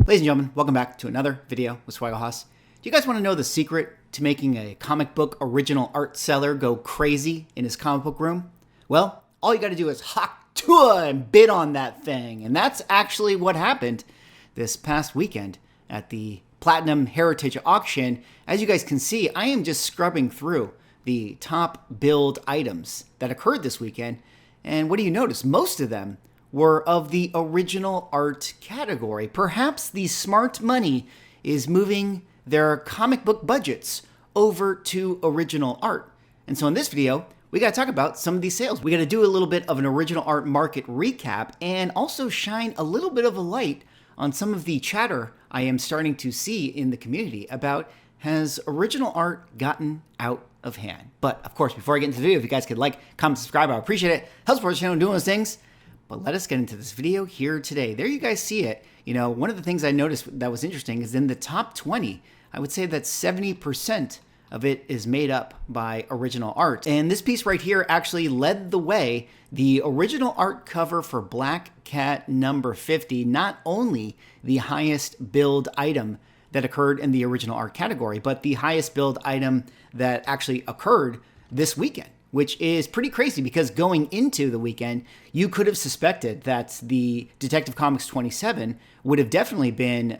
Ladies and gentlemen, welcome back to another video with Swaggle. Do you guys want to know the secret to making a comic book original art seller go crazy in his comic book room? Well, all you got to do is Hawk Tuah and bid on that thing. And that's actually what happened this past weekend at the Platinum Heritage Auction. As you guys can see, I am just scrubbing through the top billed items that occurred this weekend. And what do you notice? Most of them were of the original art category. Perhaps the smart money is moving their comic book budgets over to original art. And so in this video, we got to talk about some of these sales. We got to do a little bit of an original art market recap and also shine a little bit of a light on some of the chatter I am starting to see in the community about, has original art gotten out of hand? But of course, before I get into the video, if you guys could like, comment, subscribe, I would appreciate it. Help support the channel doing those things. But let us get into this video here today. There you guys see it. You know, one of the things I noticed that was interesting is in the top 20, I would say that 70% of it is made up by original art. And this piece right here actually led the way. The original art cover for Black Cat number 50, not only the highest billed item that occurred in the original art category, but the highest billed item that actually occurred this weekend, which is pretty crazy because going into the weekend, you could have suspected that the Detective Comics 27 would have definitely been,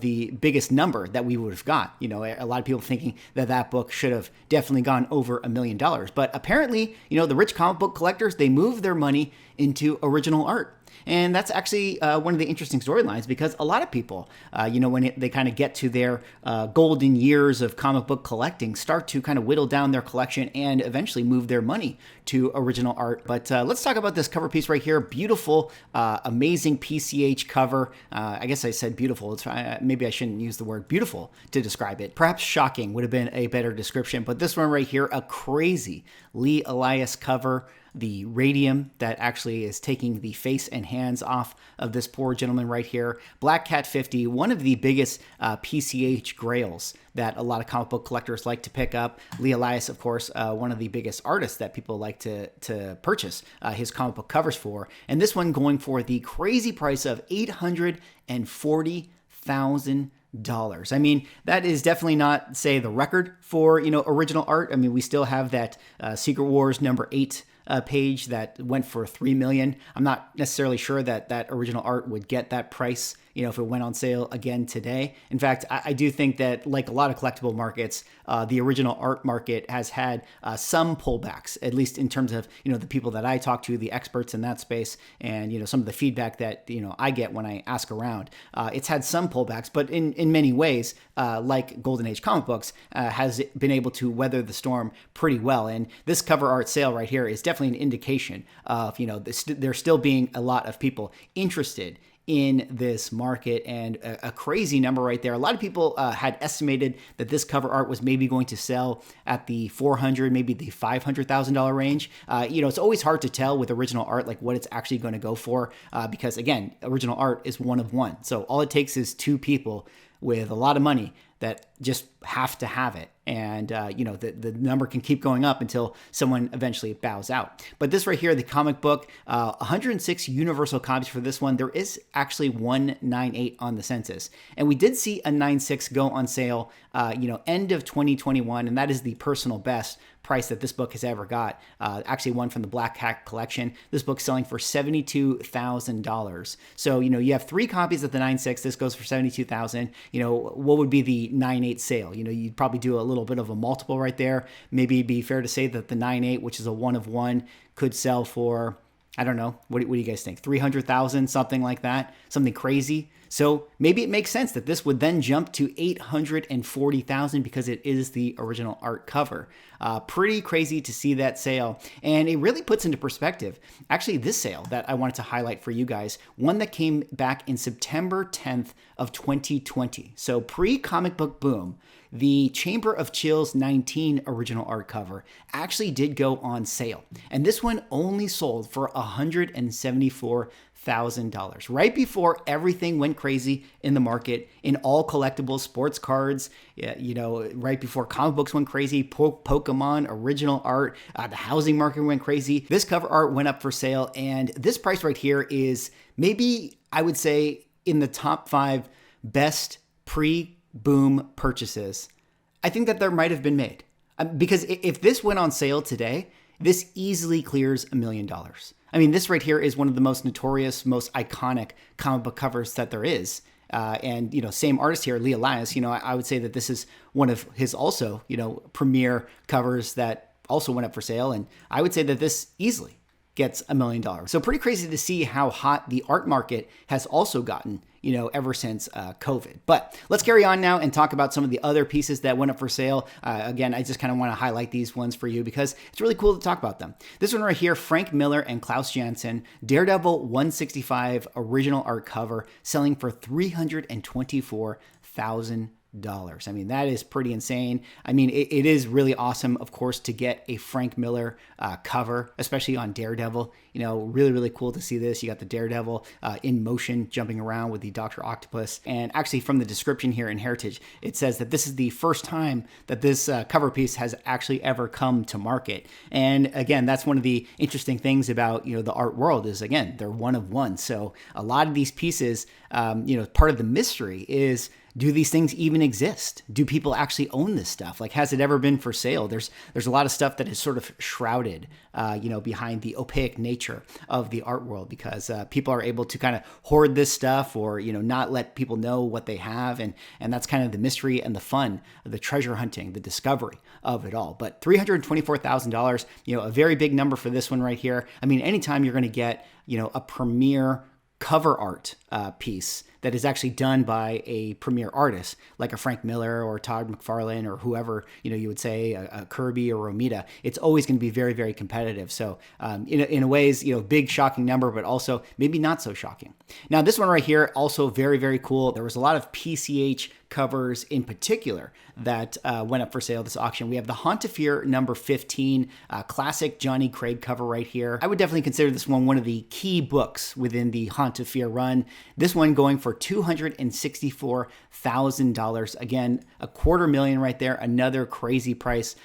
the biggest number that we would have got. You know, a lot of people thinking that that book should have definitely gone over $1 million. But apparently, you know, the rich comic book collectors, they move their money into original art. And that's actually one of the interesting storylines because a lot of people, when they kind of get to their golden years of comic book collecting, start to kind of whittle down their collection and eventually move their money to original art. But let's talk about this cover piece right here. Beautiful, amazing PCH cover. I guess I said beautiful. Maybe I shouldn't use the word beautiful to describe it. Perhaps shocking would have been a better description. But this one right here, a crazy Lee Elias cover. The radium that actually is taking the face and hands off of this poor gentleman right here. Black Cat 50, one of the biggest PCH grails that a lot of comic book collectors like to pick up. Lee Elias, of course, one of the biggest artists that people like to purchase his comic book covers for. And this one going for the crazy price of $840,000. I mean, that is definitely not, say, the record for, original art. I mean, we still have that Secret Wars number 8 page that went for $3 million. I'm not necessarily sure that that original art would get that price, if it went on sale again today. In fact, I do think that, like a lot of collectible markets, the original art market has had some pullbacks, at least in terms of, the people that I talk to, the experts in that space, and, some of the feedback that, I get when I ask around. It's had some pullbacks, but in many ways, like Golden Age comic books, has been able to weather the storm pretty well. And this cover art sale right here is definitely an indication of, there still being a lot of people interested in this market, and a crazy number right there. A lot of people had estimated that this cover art was maybe going to sell at the $400,000, maybe the $500,000 range. It's always hard to tell with original art, like what it's actually going to go for, because again, original art is one of one. So all it takes is two people with a lot of money that just have to have it. And, the number can keep going up until someone eventually bows out. But this right here, the comic book, 106 universal copies for this one. There is actually 198 on the census. And we did see a 96 go on sale, end of 2021. And that is the personal best price that this book has ever got. Actually one from the Black Cat collection. This book's selling for $72,000. So, you have 3 copies of the 9.6. This goes for $72,000. What would be the 9.8 sale? You'd probably do a little bit of a multiple right there. Maybe it'd be fair to say that the 9.8, which is a 1 of 1, could sell for, I don't know, what do you guys think? 300,000, something like that, something crazy. So maybe it makes sense that this would then jump to 840,000 because it is the original art cover. Pretty crazy to see that sale. And it really puts into perspective, actually, this sale that I wanted to highlight for you guys, one that came back in September 10th of 2020. So pre-comic book boom, the Chamber of Chills 19 original art cover actually did go on sale. And this one only sold for $174,000, right before everything went crazy in the market, in all collectibles, sports cards, right before comic books went crazy, Pokemon, original art, the housing market went crazy. This cover art went up for sale, and this price right here is maybe, I would say, in the top 5 best pre-boom purchases I think that there might have been made. Because if this went on sale today, this easily clears $1 million. I mean, this right here is one of the most notorious, most iconic comic book covers that there is. And, same artist here, Lee Elias, I would say that this is one of his also, premier covers that also went up for sale. And I would say that this easily gets $1 million. So pretty crazy to see how hot the art market has also gotten, ever since COVID. But let's carry on now and talk about some of the other pieces that went up for sale. Again, I just kind of want to highlight these ones for you because it's really cool to talk about them. This one right here, Frank Miller and Klaus Janson, Daredevil 165 original art cover, selling for $324,000. I mean, that is pretty insane. I mean, it is really awesome, of course, to get a Frank Miller cover, especially on Daredevil. Really, really cool to see this. You got the Daredevil in motion, jumping around with the Dr. Octopus. And actually, from the description here in Heritage, it says that this is the first time that this cover piece has actually ever come to market. And again, that's one of the interesting things about, the art world is, again, they're one of one. So a lot of these pieces, part of the mystery is, do these things even exist? Do people actually own this stuff? Like, has it ever been for sale? There's a lot of stuff that is sort of shrouded, behind the opaque nature of the art world because people are able to kind of hoard this stuff or, not let people know what they have. And that's kind of the mystery and the fun, the treasure hunting, the discovery of it all. But $324,000, a very big number for this one right here. I mean, anytime you're going to get, a premier cover art piece that is actually done by a premier artist like a Frank Miller or Todd McFarlane or whoever, you would say a Kirby or Romita, it's always going to be very, very competitive. So in a ways, big shocking number, but also maybe not so shocking. Now this one right here, also very, very cool. There was a lot of PCH covers in particular that went up for sale this auction. We have the Haunt of Fear number 15, classic Johnny Craig cover right here. I would definitely consider this one of the key books within the Haunt of Fear run. This one going for $264,000. Again, $250,000 right there. Another crazy price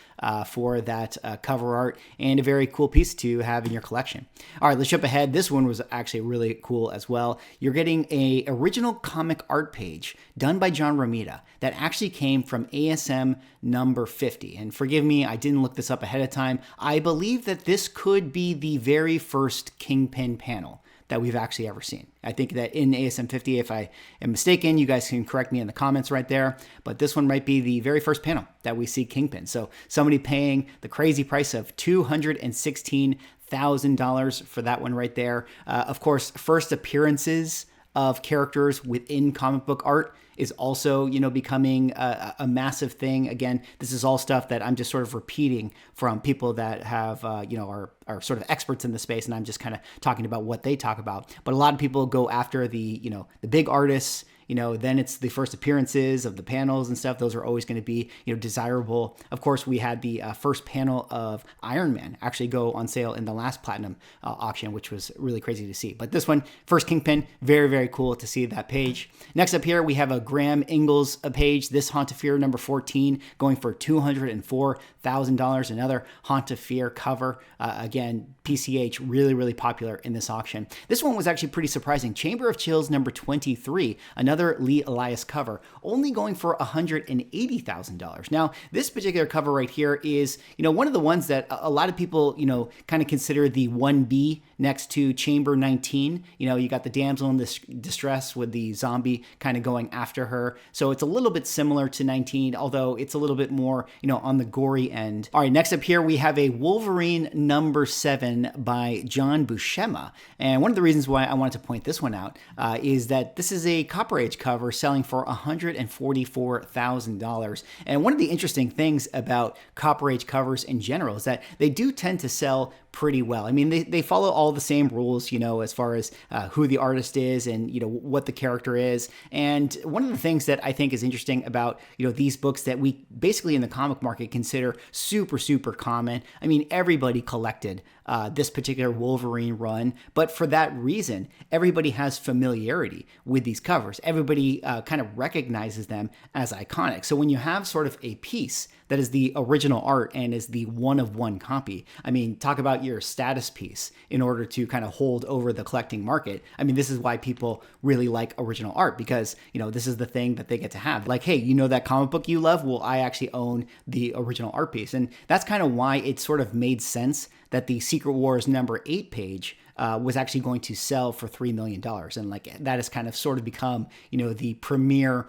for that cover art and a very cool piece to have in your collection. All right, let's jump ahead. This one was actually really cool as well. You're getting a original comic art page done by John Romita that actually came from ASM number 50. And forgive me, I didn't look this up ahead of time. I believe that this could be the very first Kingpin panel that we've actually ever seen. I think that in ASM 50, if I am mistaken, you guys can correct me in the comments right there, but this one might be the very first panel that we see Kingpin. So somebody paying the crazy price of $216,000 for that one right there. Of course, first appearances of characters within comic book art is also, becoming a massive thing. Again, this is all stuff that I'm just sort of repeating from people that have, are sort of experts in the space, and I'm just kind of talking about what they talk about. But a lot of people go after the big artists. Then it's the first appearances of the panels and stuff. Those are always going to be, desirable. Of course, we had the first panel of Iron Man actually go on sale in the last Platinum auction, which was really crazy to see. But this one, first Kingpin, very, very cool to see that page. Next up here, we have a Graham Ingalls page. This Haunt of Fear number 14 going for $204,000. Another Haunt of Fear cover. Again, PCH, really, really popular in this auction. This one was actually pretty surprising. Chamber of Chills number 23, another Lee Elias cover, only going for $180,000. Now, this particular cover right here is, one of the ones that a lot of people, kind of consider the 1B next to Chamber 19. You got the damsel in distress with the zombie kind of going after her. So it's a little bit similar to 19, although it's a little bit more, on the gory end. All right, next up here, we have a Wolverine number 7 by John Buscema. And one of the reasons why I wanted to point this one out is that this is a Copper Age cover selling for $144,000. And one of the interesting things about Copper Age covers in general is that they do tend to sell pretty well. I mean, they follow all the same rules, as far as who the artist is and, what the character is. And one of the things that I think is interesting about, these books that we basically in the comic market consider super, super common. I mean, everybody collected this particular Wolverine run, but for that reason, everybody has familiarity with these covers. Everybody kind of recognizes them as iconic. So when you have sort of a piece that is the original art and is the one-of-one copy, I mean, talk about your status piece in order to kind of hold over the collecting market. I mean, this is why people really like original art, because, you know, this is the thing that they get to have. Like, hey, you know that comic book you love? Well, I actually own the original art piece. And that's kind of why it sort of made sense that the Secret Wars #8 page was actually going to sell for $3 million. And like that has kind of sort of become, you know, the premier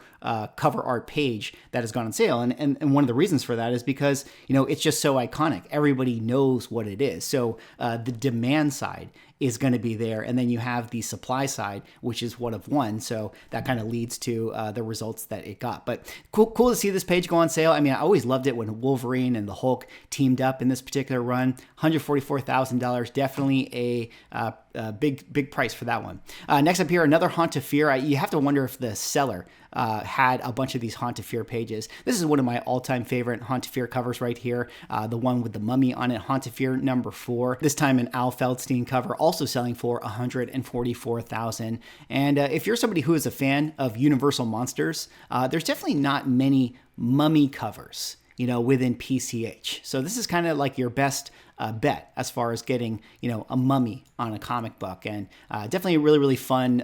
cover art page that has gone on sale. And one of the reasons for that is because, you know, it's just so iconic. Everybody knows what it is. So the demand side is going to be there. And then you have the supply side, which is one of one. So that kind of leads to the results that it got. But cool to see this page go on sale. I mean, I always loved it when Wolverine and the Hulk teamed up in this particular run. $144,000, definitely a big price for that one. Next up here, another Haunt of Fear. You have to wonder if the seller had a bunch of these Haunt of Fear pages. This is one of my all-time favorite Haunt of Fear covers right here. The one with the mummy on it, Haunt of Fear #4. This time an Al Feldstein cover, also selling for $144,000. And if you're somebody who is a fan of Universal Monsters, there's definitely not many mummy covers, you know, within PCH. So this is kind of like your best bet as far as getting, you know, a mummy on a comic book. And definitely a really, really fun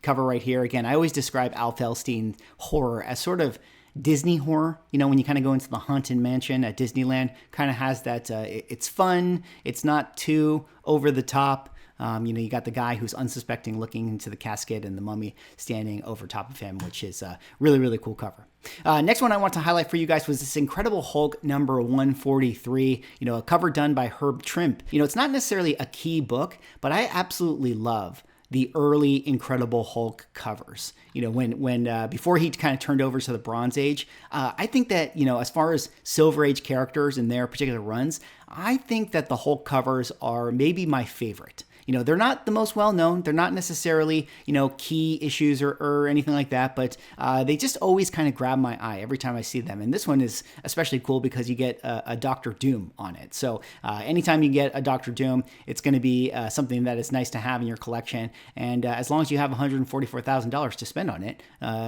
cover right here. Again, I always describe Al Feldstein horror as sort of Disney horror. You know, when you kind of go into the Haunted Mansion at Disneyland, kind of has that, it's fun, it's not too over the top. You know, you got the guy who's unsuspecting looking into the casket and the mummy standing over top of him, which is a really, really cool cover. Next one I want to highlight for you guys was this Incredible Hulk #143, you know, a cover done by Herb Trimpe. You know, it's not necessarily a key book, but I absolutely love the early Incredible Hulk covers. You know, when before he kind of turned over to the Bronze Age, I think that, you know, as far as Silver Age characters and their particular runs, I think that the Hulk covers are maybe my favorite. You know, they're not the most well-known. They're not necessarily, you know, key issues or anything like that, but they just always kind of grab my eye every time I see them. And this one is especially cool because you get a Doctor Doom on it. So anytime you get a Doctor Doom, it's going to be something that is nice to have in your collection. And as long as you have $144,000 to spend on it,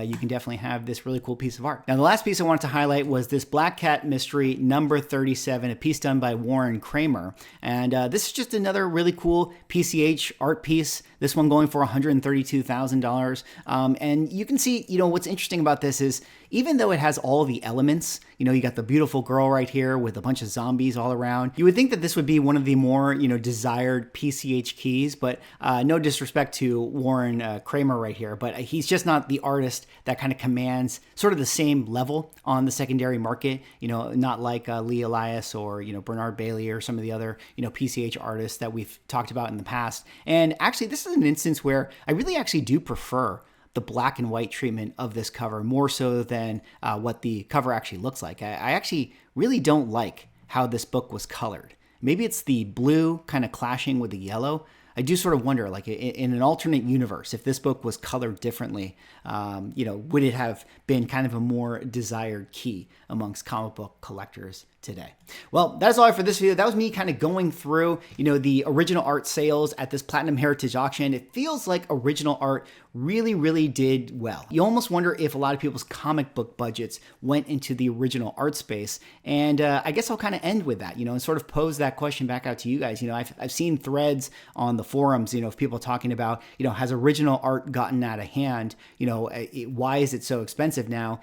you can definitely have this really cool piece of art. Now, the last piece I wanted to highlight was this Black Cat Mystery #37, a piece done by Warren Kramer. And this is just another really cool PCH art piece, this one going for $132,000. And you can see, you know, what's interesting about this is even though it has all the elements, you know, you got the beautiful girl right here with a bunch of zombies all around, you would think that this would be one of the more, you know, desired PCH keys, but no disrespect to Warren Kramer right here, but he's just not the artist that kind of commands sort of the same level on the secondary market, you know, not like Lee Elias or, you know, Bernard Bailey or some of the other, you know, PCH artists that we've talked about in the past. And actually, this is an instance where I really actually do prefer the black and white treatment of this cover more so than what the cover actually looks like. I actually really don't like how this book was colored. Maybe it's the blue kind of clashing with the yellow. I do sort of wonder, like in an alternate universe, if this book was colored differently, you know, would it have been kind of a more desired key amongst comic book collectors today? Well, that's all for this video. That was me kind of going through, you know, the original art sales at this Platinum Heritage auction. It feels like original art really, really did well. You almost wonder if a lot of people's comic book budgets went into the original art space. And I guess I'll kind of end with that, you know, and sort of pose that question back out to you guys. You know, I've seen threads on the forums, you know, of people talking about, you know, has original art gotten out of hand? You know, why is it so expensive now,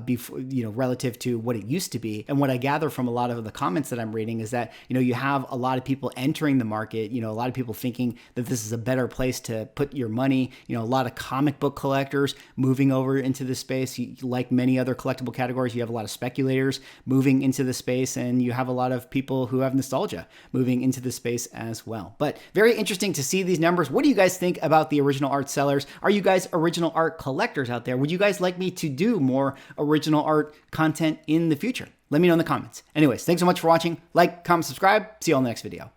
before, you know, relative to what it used to be? And what I gather from a lot of the comments that I'm reading is that, you know, you have a lot of people entering the market, you know, a lot of people thinking that this is a better place to put your money, you know, a lot of comic book collectors moving over into the space. Like many other collectible categories, you have a lot of speculators moving into the space, and you have a lot of people who have nostalgia moving into the space as well. But very interesting to see these numbers. What do you guys think about the original art sellers? Are you guys original art collectors out there? Would you guys like me to do more original art content in the future? Let me know in the comments. Anyways, thanks so much for watching. Like, comment, subscribe. See you all in the next video.